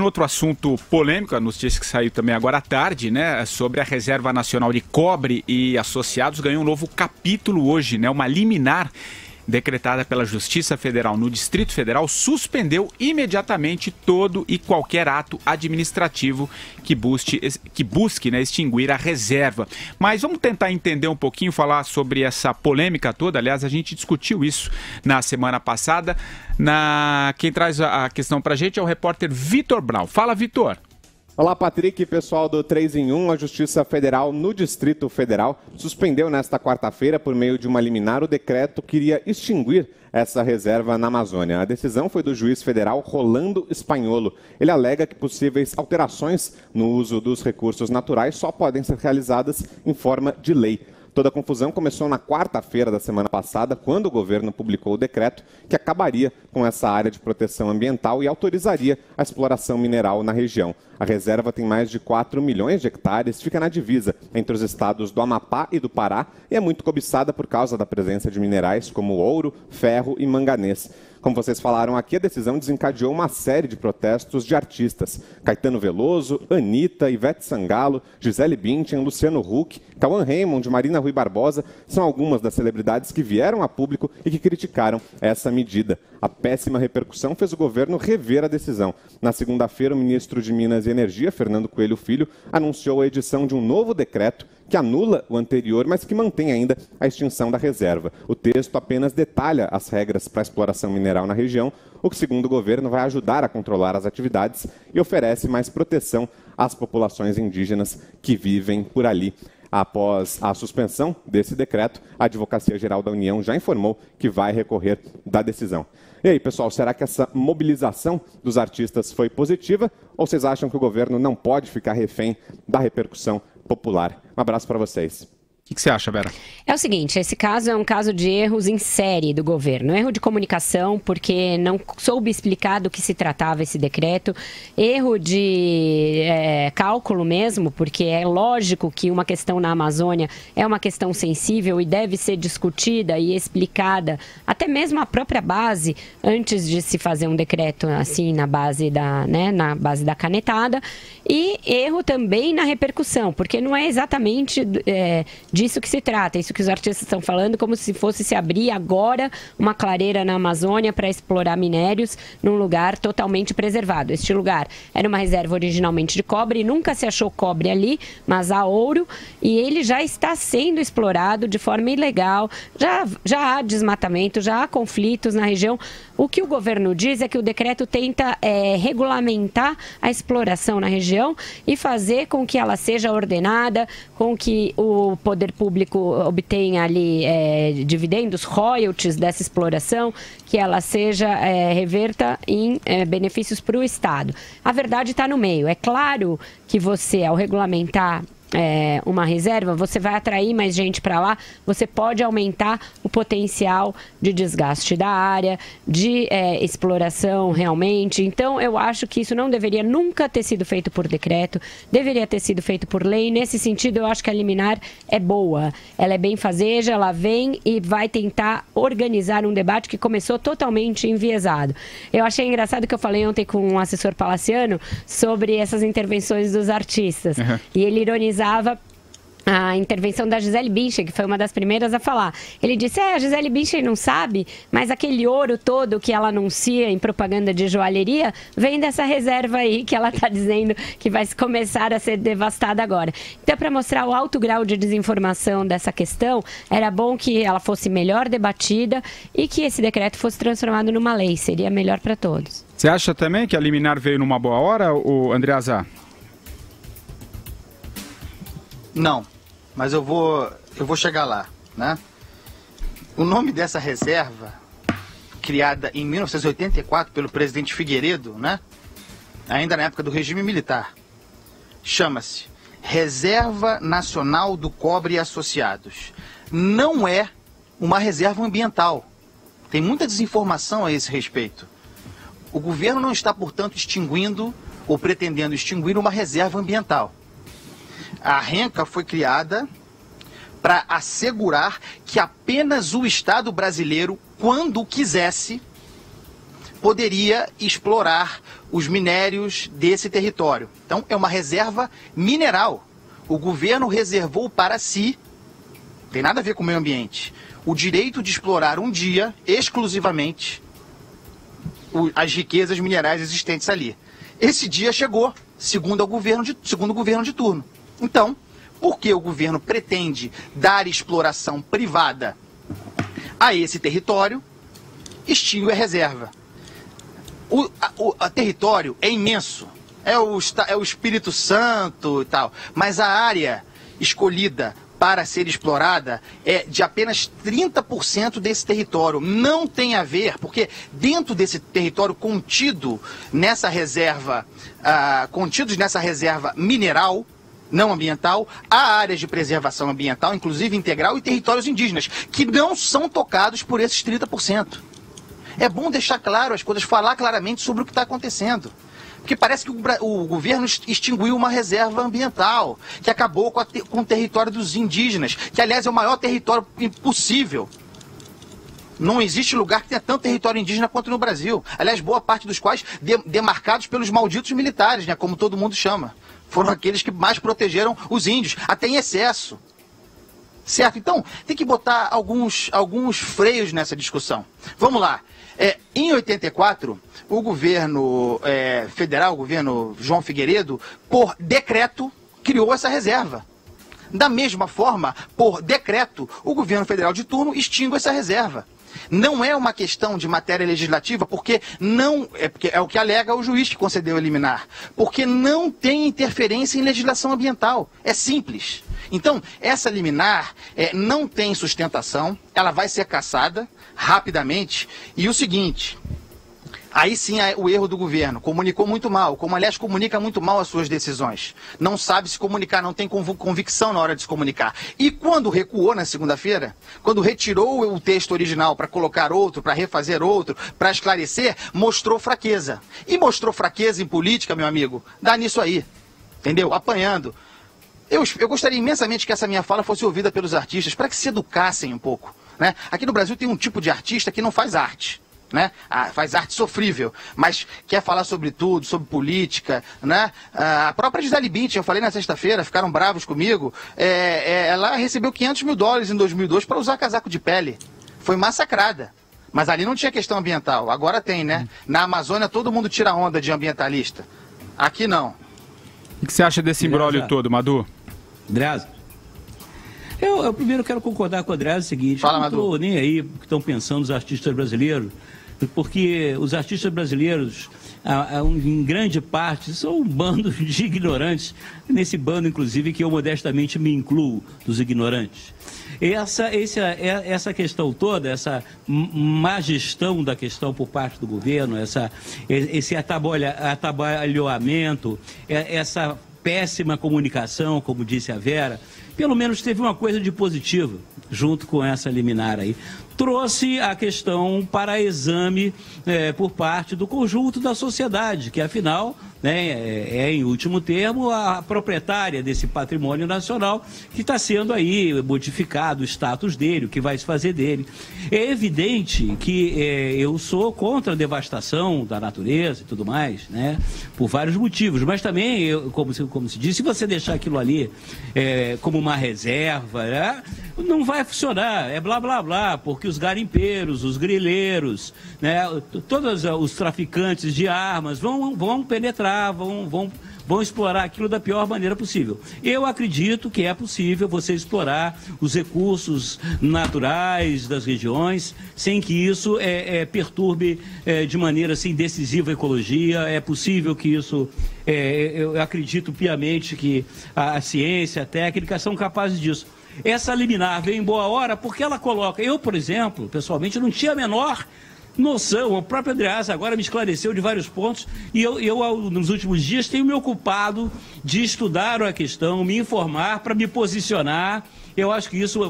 Outro assunto polêmico, a notícia que saiu também agora à tarde, né, sobre a Reserva Nacional de Cobre e Associados, ganhou um novo capítulo hoje, né, uma liminar decretada pela Justiça Federal no Distrito Federal suspendeu imediatamente todo e qualquer ato administrativo que busque, né, extinguir a reserva. Mas vamos tentar entender um pouquinho, falar sobre essa polêmica toda. Aliás, a gente discutiu isso na semana passada. Quem traz a questão para a gente é o repórter Vitor Brown. Fala, Vitor. Olá, Patrick, pessoal do 3 em 1. A Justiça Federal no Distrito Federal suspendeu nesta quarta-feira, por meio de uma liminar, o decreto que iria extinguir essa reserva na Amazônia. A decisão foi do juiz federal Rolando Spagnuolo. Ele alega que possíveis alterações no uso dos recursos naturais só podem ser realizadas em forma de lei. Toda a confusão começou na quarta-feira da semana passada, quando o governo publicou o decreto que acabaria com essa área de proteção ambiental e autorizaria a exploração mineral na região. A reserva tem mais de 4 milhões de hectares, fica na divisa entre os estados do Amapá e do Pará e é muito cobiçada por causa da presença de minerais como ouro, ferro e manganês. Como vocês falaram aqui, a decisão desencadeou uma série de protestos de artistas. Caetano Veloso, Anitta, Ivete Sangalo, Gisele Bündchen, Luciano Huck, Cauã Raymond, Marina Rui Barbosa são algumas das celebridades que vieram a público e que criticaram essa medida. A péssima repercussão fez o governo rever a decisão. Na segunda-feira, o ministro de Minas e Energia, Fernando Coelho Filho, anunciou a edição de um novo decreto que anula o anterior, mas que mantém ainda a extinção da reserva. O texto apenas detalha as regras para a exploração mineral na região, o que, segundo o governo, vai ajudar a controlar as atividades e oferece mais proteção às populações indígenas que vivem por ali. Após a suspensão desse decreto, a Advocacia Geral da União já informou que vai recorrer da decisão. E aí, pessoal, será que essa mobilização dos artistas foi positiva ou vocês acham que o governo não pode ficar refém da repercussão popular? Um abraço para vocês. O que você acha, Vera? É o seguinte, esse caso é um caso de erros em série do governo. Erro de comunicação, porque não soube explicar do que se tratava esse decreto. Erro de cálculo mesmo, porque é lógico que uma questão na Amazônia é uma questão sensível e deve ser discutida e explicada, até mesmo a própria base, antes de se fazer um decreto assim na base da canetada. E erro também na repercussão, porque não é exatamente disso que se trata, isso que os artistas estão falando, como se fosse se abrir agora uma clareira na Amazônia para explorar minérios num lugar totalmente preservado. Este lugar era uma reserva originalmente de cobre, nunca se achou cobre ali, mas há ouro, e ele já está sendo explorado de forma ilegal, já há desmatamento, já há conflitos na região. O que o governo diz é que o decreto tenta regulamentar a exploração na região e fazer com que ela seja ordenada, com que o poder público obtenha ali dividendos, royalties dessa exploração, que ela seja reverta em benefícios para o Estado. A verdade está no meio. É claro que você, ao regulamentar uma reserva, você vai atrair mais gente para lá, você pode aumentar o potencial de desgaste da área, de exploração realmente. Então, eu acho que isso não deveria nunca ter sido feito por decreto, deveria ter sido feito por lei. Nesse sentido, eu acho que a liminar é boa, ela é benfazeja, ela vem e vai tentar organizar um debate que começou totalmente enviesado. Eu achei engraçado que eu falei ontem com um assessor palaciano sobre essas intervenções dos artistas, e ele ironizava a intervenção da Gisele Bündchen, que foi uma das primeiras a falar. Ele disse, a Gisele Bündchen não sabe, mas aquele ouro todo que ela anuncia em propaganda de joalheria vem dessa reserva aí que ela está dizendo que vai começar a ser devastada agora. Então, para mostrar o alto grau de desinformação dessa questão, era bom que ela fosse melhor debatida e que esse decreto fosse transformado numa lei. Seria melhor para todos. Você acha também que a liminar veio numa boa hora, Andreasa? Não, mas eu vou chegar lá, né? O nome dessa reserva, criada em 1984 pelo presidente Figueiredo, né? Ainda na época do regime militar, chama-se Reserva Nacional do Cobre e Associados. Não é uma reserva ambiental. Tem muita desinformação a esse respeito. O governo não está, portanto, extinguindo ou pretendendo extinguir uma reserva ambiental. A RENCA foi criada para assegurar que apenas o Estado brasileiro, quando quisesse, poderia explorar os minérios desse território. Então, é uma reserva mineral. O governo reservou para si, não tem nada a ver com o meio ambiente, o direito de explorar um dia, exclusivamente, as riquezas minerais existentes ali. Esse dia chegou, segundo o governo de turno. Então, por que o governo pretende dar exploração privada a esse território, extingue a reserva? O território é imenso, é o Espírito Santo e tal, mas a área escolhida para ser explorada é de apenas 30% desse território. Não tem a ver, porque dentro desse território contidos nessa reserva mineral, não ambiental, há áreas de preservação ambiental, inclusive integral, e territórios indígenas, que não são tocados por esses 30%. É bom deixar claro as coisas, falar claramente sobre o que está acontecendo. Porque parece que o governo extinguiu uma reserva ambiental, que acabou com o território dos indígenas, que, aliás, é o maior território possível. Não existe lugar que tenha tanto território indígena quanto no Brasil. Aliás, boa parte dos quais demarcados pelos malditos militares, né, como todo mundo chama. Foram aqueles que mais protegeram os índios, até em excesso. Certo? Então, tem que botar alguns freios nessa discussão. Vamos lá. Em 84, o governo federal, o governo João Figueiredo, por decreto, criou essa reserva. Da mesma forma, por decreto, o governo federal de turno extingue essa reserva. Não é uma questão de matéria legislativa, porque é o que alega o juiz que concedeu a liminar, porque não tem interferência em legislação ambiental. É simples. Então, essa liminar não tem sustentação, ela vai ser cassada rapidamente. E o seguinte, aí sim é o erro do governo, comunicou muito mal, como aliás comunica muito mal as suas decisões. Não sabe se comunicar, não tem convicção na hora de se comunicar. E quando recuou na segunda-feira, quando retirou o texto original para colocar outro, para refazer outro, para esclarecer, mostrou fraqueza. E mostrou fraqueza em política, meu amigo, dá nisso aí, entendeu? Apanhando. Eu gostaria imensamente que essa minha fala fosse ouvida pelos artistas, para que se educassem um pouco, né? Aqui no Brasil tem um tipo de artista que não faz arte, né? Faz arte sofrível, mas quer falar sobre tudo, sobre política, né? A própria Gisele Bündchen, eu falei na sexta-feira, ficaram bravos comigo, ela recebeu $500 mil em 2002 para usar casaco de pele, foi massacrada. Mas ali não tinha questão ambiental, agora tem, né? Na Amazônia todo mundo tira onda de ambientalista, aqui não. O que você acha desse imbróglio todo, Madu? Draza, eu primeiro quero concordar com o Draza, o seguinte: fala, eu não estou Madu. nem aí o que estão pensando os artistas brasileiros, porque os artistas brasileiros, em grande parte, são um bando de ignorantes, nesse bando, inclusive, que eu modestamente me incluo dos ignorantes. Essa questão toda, essa má gestão da questão por parte do governo, esse atabalhoamento, essa péssima comunicação, como disse a Vera, pelo menos teve uma coisa de positivo junto com essa liminar aí. Trouxe a questão para exame por parte do conjunto da sociedade, que afinal, né, em último termo, a proprietária desse patrimônio nacional que está sendo aí modificado o status dele, o que vai se fazer dele. É evidente que eu sou contra a devastação da natureza e tudo mais, né, por vários motivos, mas também, como se disse, se você deixar aquilo ali como uma reserva, né, não vai funcionar, é blá blá blá, porque os garimpeiros, os grileiros, né, todos os traficantes de armas vão penetrar, vão explorar aquilo da pior maneira possível. Eu acredito que é possível você explorar os recursos naturais das regiões sem que isso perturbe de maneira assim decisiva a ecologia. É possível que isso, eu acredito piamente que a ciência, a técnica são capazes disso. Essa liminar veio em boa hora porque ela coloca... Eu, por exemplo, pessoalmente, não tinha a menor noção. O próprio Andreasa agora me esclareceu de vários pontos e eu, nos últimos dias, tenho me ocupado de estudar a questão, me informar para me posicionar. Eu acho que isso,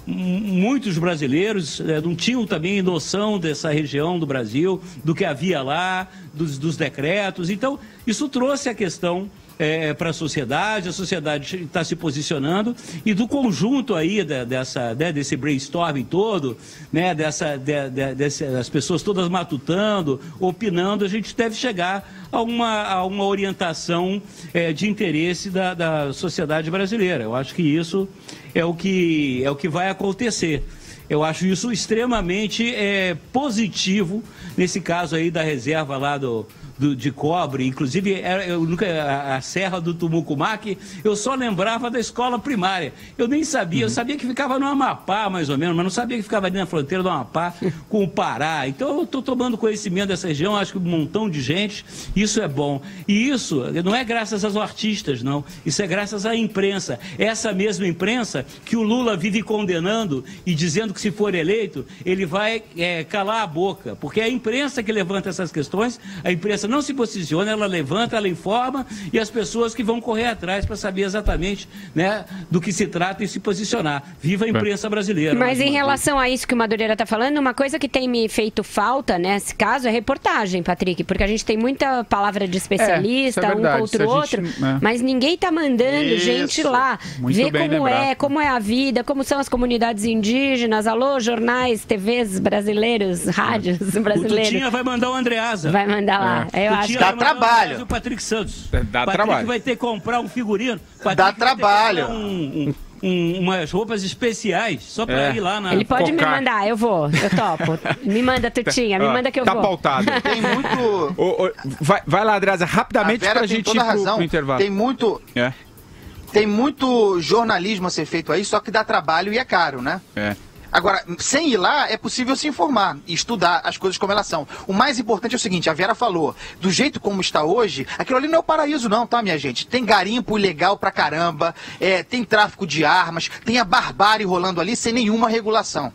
muitos brasileiros não tinham também noção dessa região do Brasil, do que havia lá, dos decretos. Então, isso trouxe a questão para a sociedade está se posicionando, e do conjunto aí desse brainstorming todo, né, das pessoas todas matutando, opinando, a gente deve chegar a uma orientação de interesse da sociedade brasileira. Eu acho que isso é o que vai acontecer. Eu acho isso extremamente positivo nesse caso aí da reserva lá de cobre. Inclusive, a Serra do Tumucumaque, eu só lembrava da escola primária. Eu nem sabia, eu sabia que ficava no Amapá, mais ou menos, mas não sabia que ficava ali na fronteira do Amapá com o Pará. Então, eu estou tomando conhecimento dessa região, acho que um montão de gente, isso é bom. E isso não é graças aos artistas, não. Isso é graças à imprensa. Essa mesma imprensa que o Lula vive condenando e dizendo que se for eleito, ele vai calar a boca. Porque é a imprensa que levanta essas questões, a imprensa não se posiciona, ela levanta, ela informa, e as pessoas que vão correr atrás para saber exatamente, né, do que se trata e se posicionar. Viva a imprensa brasileira. Mas em relação a isso que o Madureira está falando, uma coisa que tem me feito falta nesse caso é reportagem, Patrick, porque a gente tem muita palavra de especialista, um contra o outro, mas ninguém está mandando gente lá ver como é a vida, como são as comunidades indígenas. Alô, jornais, TVs brasileiros, rádios brasileiros. O Tutinha vai mandar o Andreasa. Vai mandar lá. Eu acho que dá trabalho. O Patrick Santos. Dá Patrick trabalho. vai ter que comprar um figurino. Dá trabalho. Umas roupas especiais só para ir lá na... Ele pode me mandar, eu vou, eu topo. Me manda, Tutinha, me manda que eu vou. Tá pautado. Tem muito... Vai lá, Andreasa, rapidamente para a gente ir pro intervalo. Tem muito jornalismo a ser feito aí, só que dá trabalho e é caro, né? Agora, sem ir lá, é possível se informar e estudar as coisas como elas são. O mais importante é o seguinte, a Vera falou, do jeito como está hoje, aquilo ali não é o paraíso não, tá, minha gente? Tem garimpo ilegal pra caramba, tem tráfico de armas, tem a barbárie rolando ali sem nenhuma regulação.